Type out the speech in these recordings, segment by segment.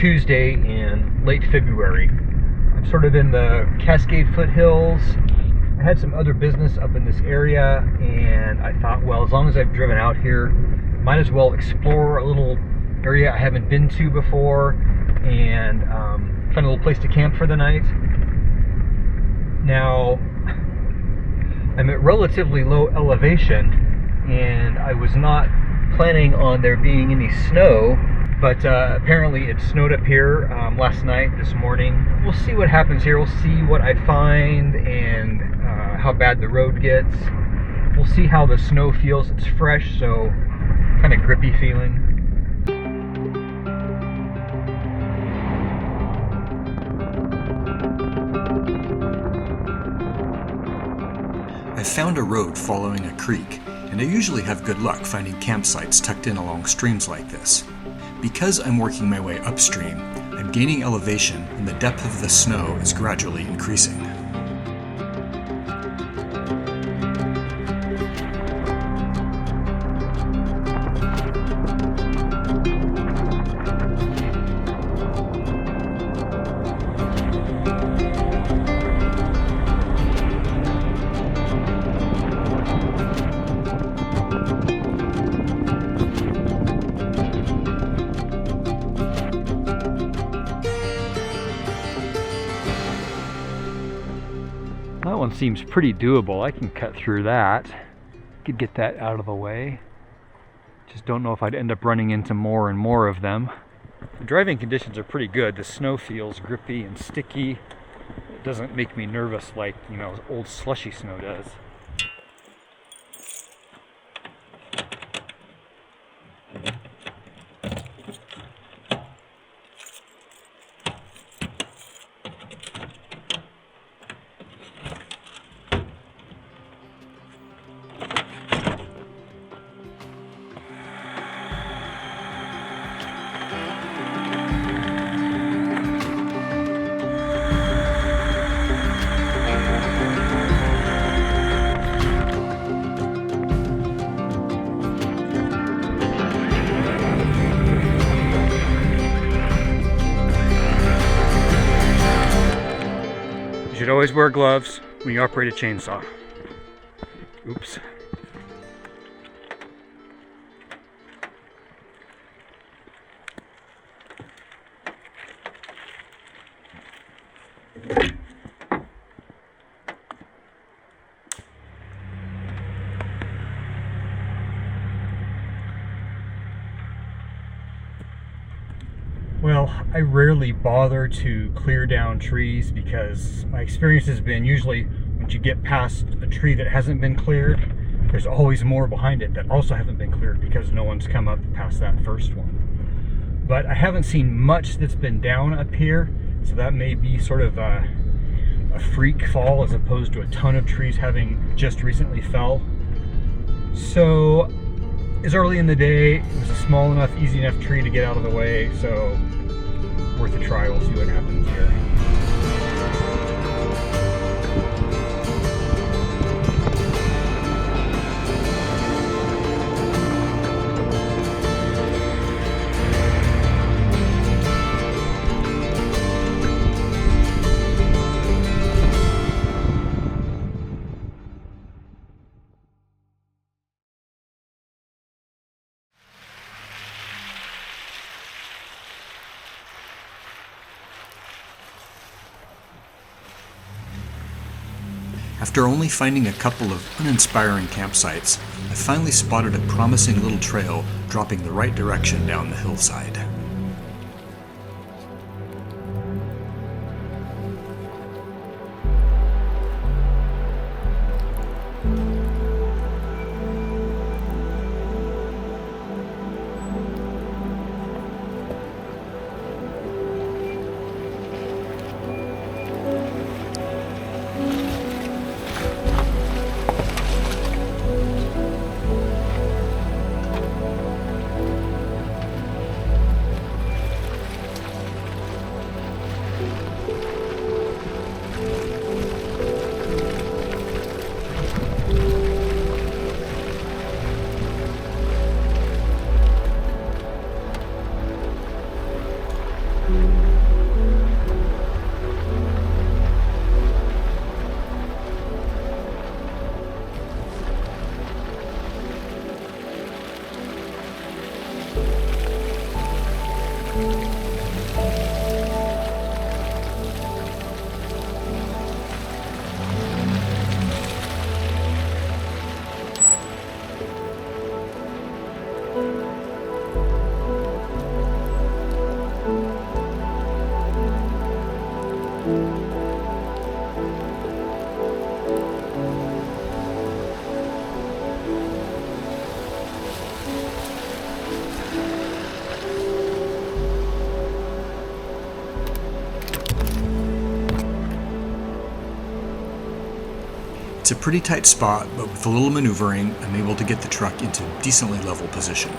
Tuesday in late February. I'm sort of in the Cascade foothills. I had some other business up in this area, and I thought, well, as long as I've driven out here, might as well explore a little area I haven't been to before, and find a little place to camp for the night. Now, I'm at relatively low elevation, and I was not planning on there being any snow, but apparently it snowed up here last night, this morning. We'll see what happens here. We'll see what I find and how bad the road gets. We'll see how the snow feels. It's fresh, so kind of grippy feeling. I found a road following a creek, and I usually have good luck finding campsites tucked in along streams like this. Because I'm working my way upstream, I'm gaining elevation and the depth of the snow is gradually increasing. That one seems pretty doable. I can cut through that. Could get that out of the way. Just don't know if I'd end up running into more and more of them. The driving conditions are pretty good. The snow feels grippy and sticky. It doesn't make me nervous like, you know, old slushy snow does. You should always wear gloves when you operate a chainsaw. Oops. Well, I rarely bother to clear down trees because my experience has been usually once you get past a tree that hasn't been cleared, there's always more behind it that also haven't been cleared because no one's come up past that first one. But I haven't seen much that's been down up here, so that may be sort of a freak fall as opposed to a ton of trees having just recently fell. So it's early in the day. It was a small enough, easy enough tree to get out of the way, so worth a try. We'll see what happens here. After only finding a couple of uninspiring campsites, I finally spotted a promising little trail dropping the right direction down the hillside. It's a pretty tight spot, but with a little maneuvering, I'm able to get the truck into decently level position.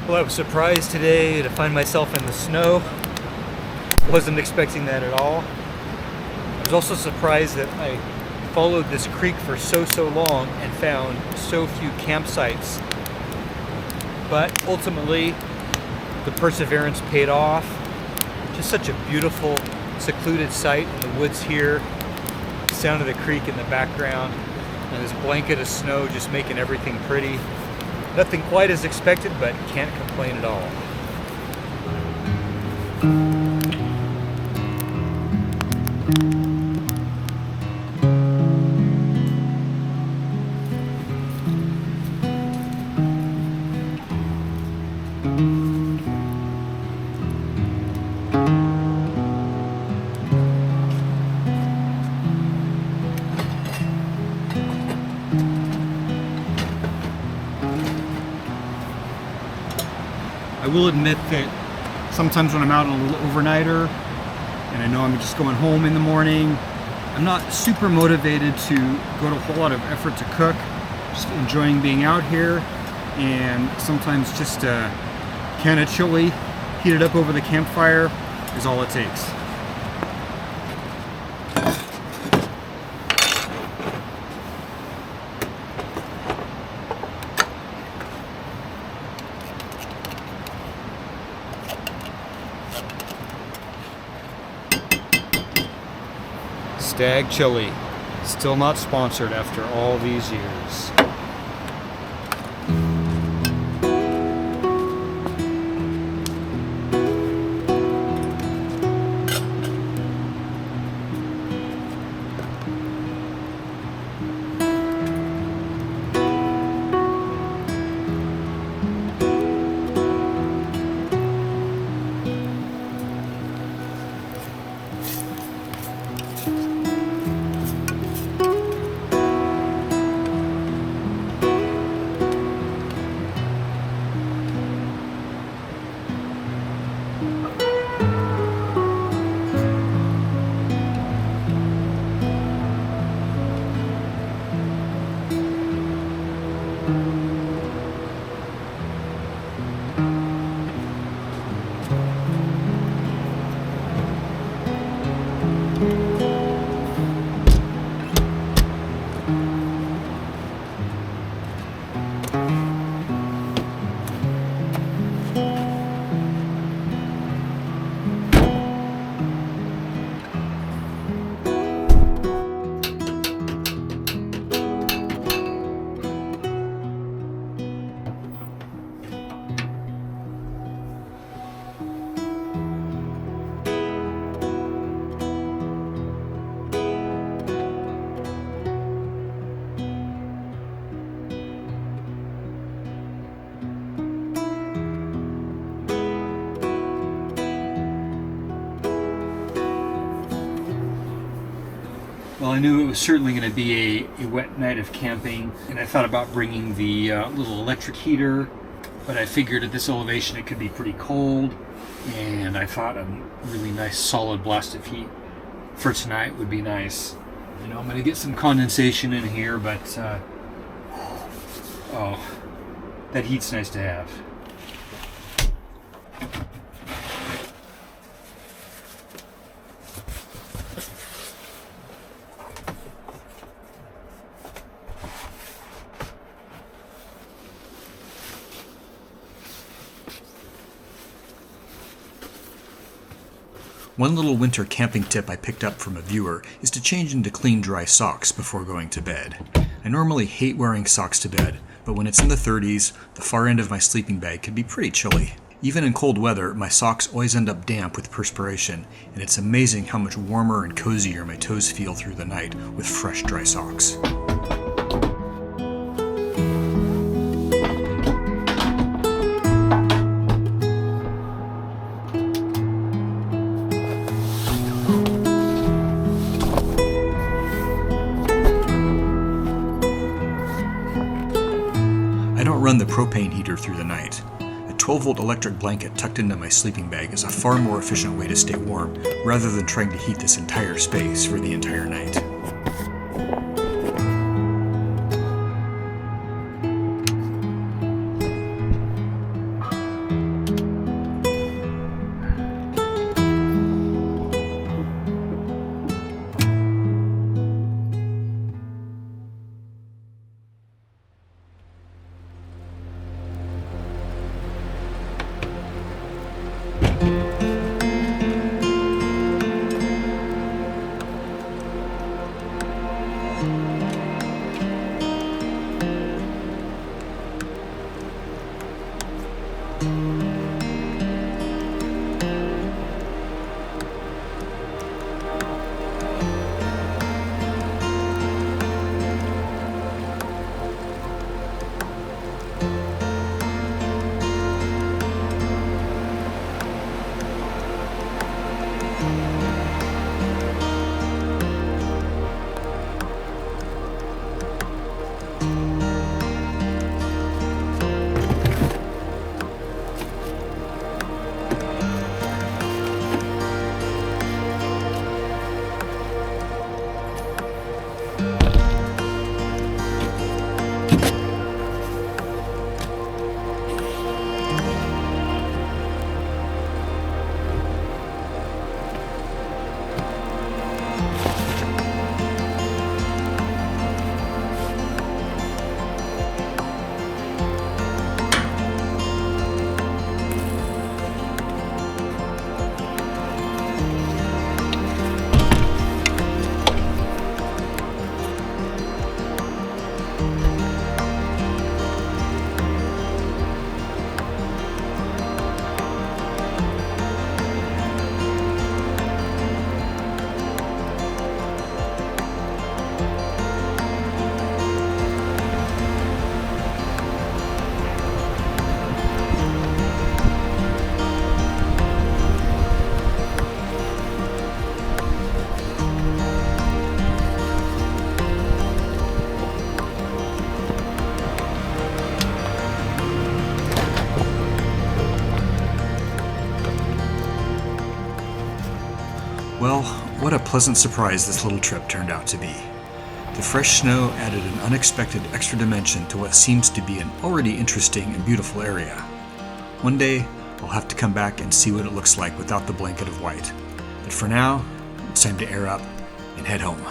Well, I was surprised today to find myself in the snow. Wasn't expecting that at all. I was also surprised that I followed this creek for so long and found so few campsites. But ultimately, the perseverance paid off. Just such a beautiful, secluded site in the woods here. The sound of the creek in the background, and this blanket of snow just making everything pretty. Nothing quite as expected, but can't complain at all. I will admit that sometimes when I'm out on a little overnighter and I know I'm just going home in the morning, I'm not super motivated to go to a whole lot of effort to cook. Just enjoying being out here, and sometimes just a can of chili heated up over the campfire is all it takes. Stag chili, still not sponsored after all these years. Well, I knew it was certainly going to be a wet night of camping, and I thought about bringing the little electric heater, but I figured at this elevation it could be pretty cold, and I thought a really nice solid blast of heat for tonight would be nice. You know, I'm going to get some condensation in here, but oh, that heat's nice to have. One little winter camping tip I picked up from a viewer is to change into clean, dry socks before going to bed. I normally hate wearing socks to bed, but when it's in the 30s, the far end of my sleeping bag can be pretty chilly. Even in cold weather, my socks always end up damp with perspiration, and it's amazing how much warmer and cozier my toes feel through the night with fresh, dry socks. Run the propane heater through the night. A 12-volt electric blanket tucked into my sleeping bag is a far more efficient way to stay warm, rather than trying to heat this entire space for the entire night. Well, what a pleasant surprise this little trip turned out to be. The fresh snow added an unexpected extra dimension to what seems to be an already interesting and beautiful area. One day, I'll have to come back and see what it looks like without the blanket of white. But for now, it's time to air up and head home.